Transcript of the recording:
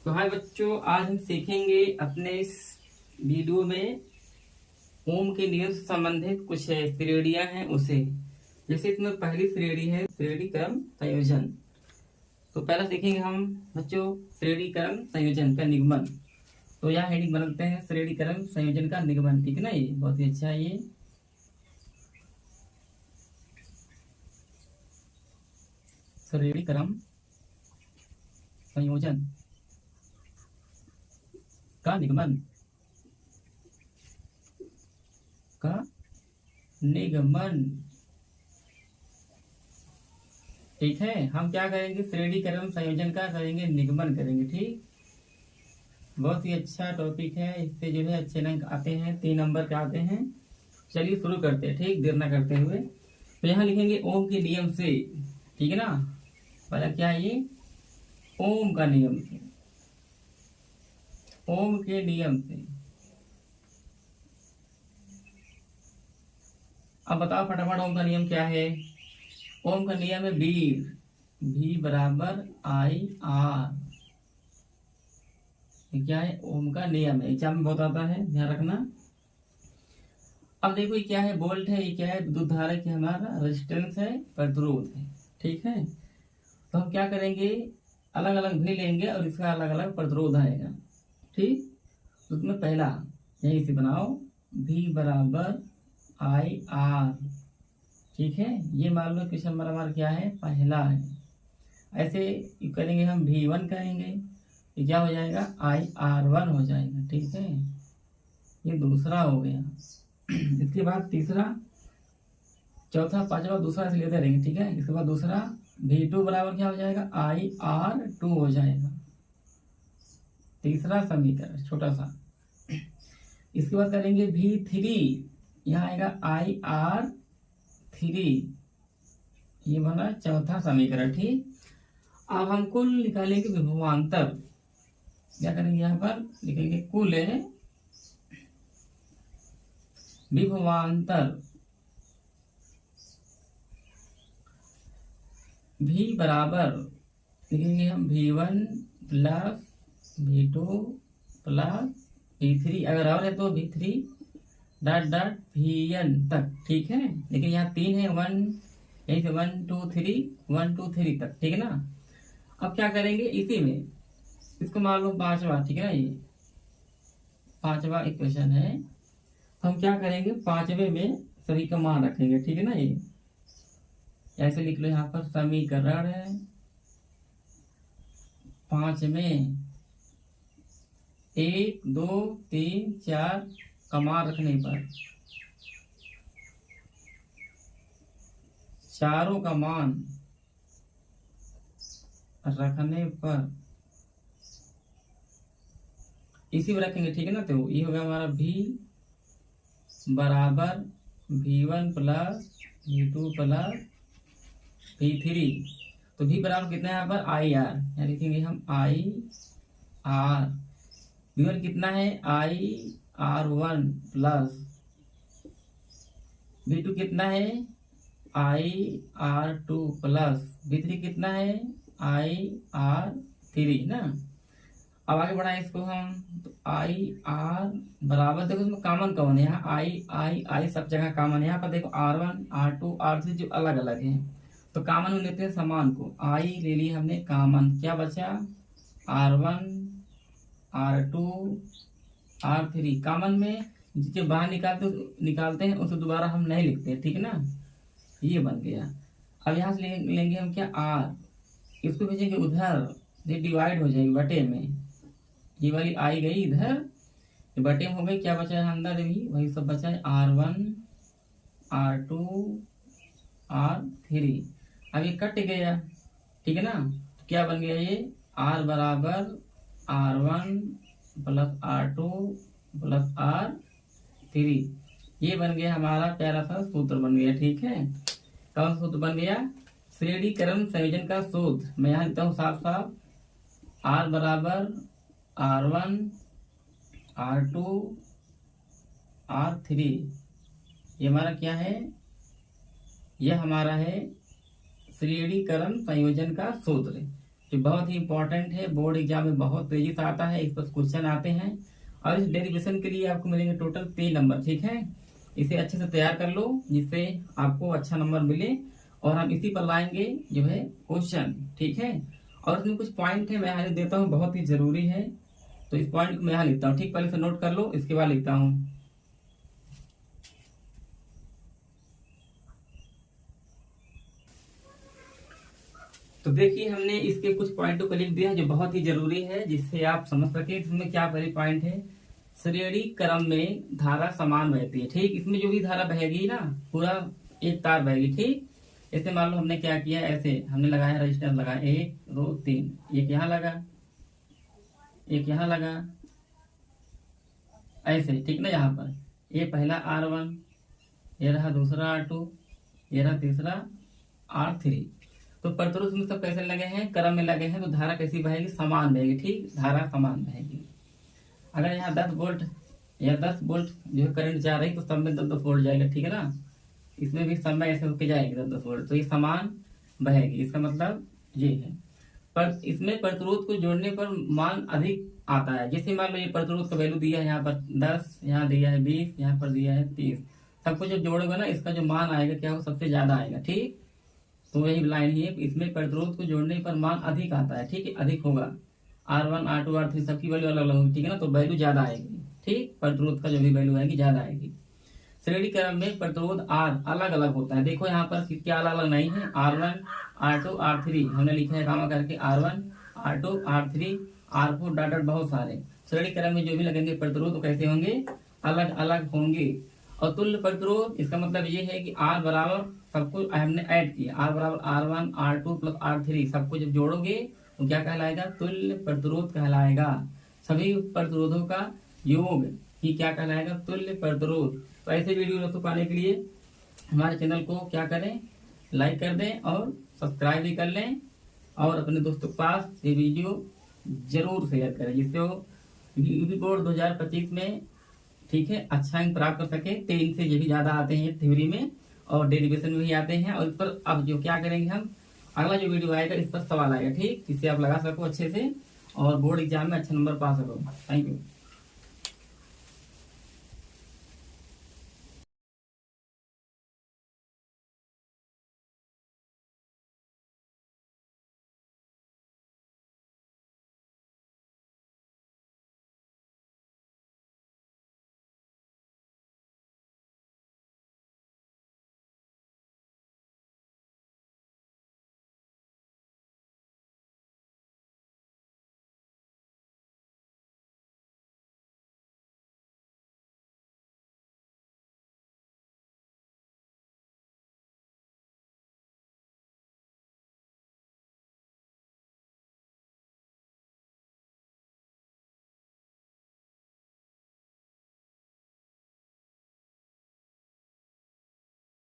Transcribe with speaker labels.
Speaker 1: तो हाय बच्चों, आज हम सीखेंगे अपने इस वीडियो में ओम के नियम से संबंधित कुछ श्रेणियां हैं उसे। जैसे इसमें पहली श्रेणी है श्रेणी क्रम संयोजन। तो पहला सीखेंगे हम बच्चों श्रेणी क्रम संयोजन का निगमन। तो यहाँ हेडिंग बनाते हैं श्रेणी क्रम संयोजन का निगमन। ठीक है ना, ये बहुत ही अच्छा है। ये श्रेणी क्रम संयोजन का निगमन का निगमन। ठीक है, हम क्या करेंगे, श्रेणी क्रम संयोजन का करेंगे निगमन करेंगे। ठीक, बहुत ही अच्छा टॉपिक है। इससे जो है अच्छे अंक आते हैं, 3 नंबर के आते हैं। चलिए शुरू करते हैं, ठीक, देर न करते हुए। तो यहाँ लिखेंगे ओम के नियम से। ठीक है ना, पहला क्या है ये, ओम का नियम से, ओम के नियम से। अब बताओ फटाफट ओम का नियम क्या है। ओम का नियम है वीर, V बराबर IR। क्या है, ओम का नियम है, एग्जाम में बहुत आता है, ध्यान रखना। अब देखो ये क्या है, वोल्ट है, ये क्या है, विद्युत धारा की हमारा रेजिस्टेंस है, प्रतिरोध है। ठीक है, तो हम क्या करेंगे, अलग अलग भी लेंगे और इसका अलग अलग प्रतिरोध आएगा। ठीक, तो उसमें पहला यहीं से बनाओ, V बराबर IR। ठीक है, ये मान लो क्वेश्चन नंबर हमारा क्या है, पहला है। ऐसे करेंगे हम, V1 करेंगे, ये क्या हो जाएगा, IR1 हो जाएगा। ठीक है, ये दूसरा हो गया। इसके बाद तीसरा, चौथा, पांचवा, दूसरा ऐसे लेते रहेंगे। ठीक है, इसके बाद दूसरा V2 बराबर क्या हो जाएगा, IR2 हो जाएगा। तीसरा समीकरण छोटा सा। इसके बाद करेंगे V3, यहाँ आएगा IR3, ये बना चौथा समीकरण। ठीक, अब हम कुल निकालेंगे विभवांतर। क्या करेंगे, यहाँ पर लिखेंगे कुल है विभवांतर। V बराबर लिखेंगे हम V1 plus V2 plus V3, अगर और है तो V3 डॉट डॉट Vn तक। ठीक है, लेकिन यहाँ 3 है, 1 यहीं से 1 2 3 1 2 3 तक। ठीक है ना। अब क्या करेंगे, इसी में इसको मान लो पांचवा। ठीक है ना, ये पांचवा इक्वेशन है, तो हम क्या करेंगे, पांचवे में सभी का मान रखेंगे। ठीक है ना, ये ऐसे लिख लो, यहाँ पर समीकरण है 5 में 1 2 3 4 का मान रखने पर, चारों का मान रखने पर इसी में रखेंगे। ठीक है ना, तो ये होगा हमारा V बराबर V1 plus V2 plus V3। तो V बराबर कितना है यहाँ पर, IR, यहाँ लिखेंगे हम IR। V1 कितना है, IR1 प्लस V2 कितना है, IR2 प्लस V3 कितना है, IR3 ना। अब आगे बढ़ाएं इसको हम, तो IR बराबर, देखो इसमें कॉमन कौन है, यहाँ I सब जगह कॉमन है। यहाँ पर देखो R1 R2 R3 जो अलग अलग हैं, तो कॉमन में लेते हैं समान को। I ले लिए हमने कॉमन, क्या बचा, R1 R2 R3 कॉमन में जो बाहर निकालते हैं उसे दोबारा हम नहीं लिखते। ठीक है ना, ये बन गया। अब यहाँ से लेंगे हम क्या, R, इसको भेजेंगे उधर, ये डिवाइड हो जाएगी बटे में, ये वाली आई गई इधर, ये बटे में हो गई। क्या बचा है अंदर भी वही सब बचा है, R1 R2 R3। अब ये कट गया। ठीक है ना, तो क्या बन गया ये, R बराबर R1 plus R2 plus R3, ये बन गया हमारा प्यारा सा सूत्र बन गया। ठीक है, कौन सूत्र बन गया, श्रेणी क्रम संयोजन का सूत्र। मैं यहाँ लिखता हूँ साफ साफ, R बराबर R1 R2 R3, ये हमारा क्या है, यह हमारा है श्रेणी क्रम संयोजन का सूत्र। जो बहुत ही इंपॉर्टेंट है, बोर्ड एग्जाम में बहुत तेजी से आता है, इस पर क्वेश्चन आते हैं। और इस डेरिवेशन के लिए आपको मिलेंगे टोटल 3 नंबर, ठीक है। इसे अच्छे से तैयार कर लो जिससे आपको अच्छा नंबर मिले, और हम इसी पर लाएंगे जो है क्वेश्चन, ठीक है। और इसमें कुछ पॉइंट है मैं यहाँ लिख देता हूँ, बहुत ही जरूरी है, तो इस पॉइंट को मैं यहाँ लिखता हूँ, ठीक। पहले से नोट कर लो, इसके बाद लिखता हूँ। तो देखिए हमने इसके कुछ पॉइंटों को लिख दिया जो बहुत ही जरूरी है, जिससे आप समझ सके इसमें क्या पहले पॉइंट है। श्रेणी क्रम में धारा समान बहती है, ठीक। इसमें जो भी धारा बहेगी ना, पूरा एक तार बहेगी, ठीक। ऐसे मान लो हमने क्या किया, ऐसे हमने लगाया रजिस्टर, लगाया 1 2 3, एक यहाँ लगा, एक यहाँ लगा, ऐसे, ठीक ना। यहाँ पर ये पहला R1, ये रहा दूसरा R2, ये रहा तीसरा R3। तो प्रतिरोध में सब कैसे लगे हैं, क्रम में लगे हैं, तो धारा कैसी बहेगी, समान बहेगी, ठीक। धारा समान बहेगी। अगर यहाँ 10 वोल्ट या 10 वोल्ट जो है करंट जा रही, तो सब में 10-10 वोल्ट जाएगा, ठीक है ना। इसमें भी सब में ऐसे होके जाएगी 10-10 वोल्ट, तो ये समान बहेगी, इसका मतलब ये है। पर इसमें प्रतिरोध को जोड़ने पर मान अधिक आता है। जैसे मान लो ये प्रतिरोध का वैल्यू दिया है यहाँ पर 10, यहाँ दिया है 20, यहाँ पर दिया है 30, सबको जब जोड़ोगे ना, इसका जो मान आएगा क्या हो, सबसे ज्यादा आएगा, ठीक। तो वही लाइन ही है, इसमें प्रतिरोध को जोड़ने पर मान अधिक आता है, ठीक है, अधिक होगा। R1 R2 R3 सबकी वैल्यू अलग अलग होगी, ठीक है ना, तो वैल्यू ज्यादा आएगी, ठीक। प्रतिरोध का जो भी वैल्यू आएगी ज्यादा आएगी। श्रेणी क्रम में प्रतिरोध R अलग अलग होता है। देखो यहाँ पर क्या अलग अलग नहीं है, R1 R2 R3 हमने लिखा है कामा करके, R1 R2 R3 R4 dot dot बहुत सारे। श्रेणी क्रम में जो भी लगेंगे प्रतिरोध, तो कैसे होंगे, अलग अलग होंगे। और तुल्य प्रतिरोध, इसका मतलब ये है कि R बराबर सबको हमने ऐड किया, R बराबर R1 R2 प्लस R3, सबको जब जोड़ोगे तो क्या कहलाएगा, तुल्य प्रतिरोध कहलाएगा। सभी प्रतिरोधों का योग ही क्या कहलाएगा, तुल्य प्रतिरोध। तो ऐसे वीडियो दोस्तों पाने के लिए हमारे चैनल को क्या करें, लाइक कर दें और सब्सक्राइब भी कर लें, और अपने दोस्तों के पास ये वीडियो जरूर शेयर करें, जिससे वो यूपी बोर्ड 2025 में, ठीक है, अच्छा अंक प्राप्त कर सके। 3 से ये भी ज्यादा आते हैं थ्योरी में, और डेरिवेशन में भी आते हैं। और इस पर अब जो क्या करेंगे हम, अगला जो वीडियो आएगा इस पर सवाल आएगा, ठीक, जिससे आप लगा सको अच्छे से और बोर्ड एग्जाम में अच्छा नंबर पा सको। Thank you.